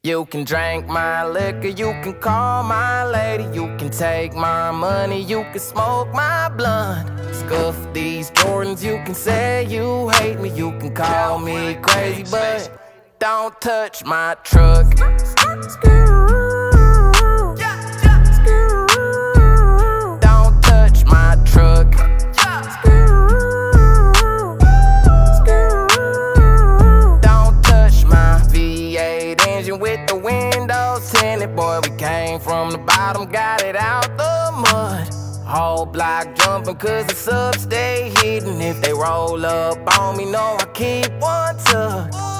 You can drink my liquor, you can call my lady, you can take my money, you can smoke my blunt. Scuff these Jordans, you can say you hate me, you can call me crazy, but don't touch my truck. Don't touch my truck. Don't touch my V8 engine with the windows tinted. Boy, we came from the bottom, got it out the mud. Whole block jumping cause the subs stay hidden. If they roll up on me, know I keep one tucked.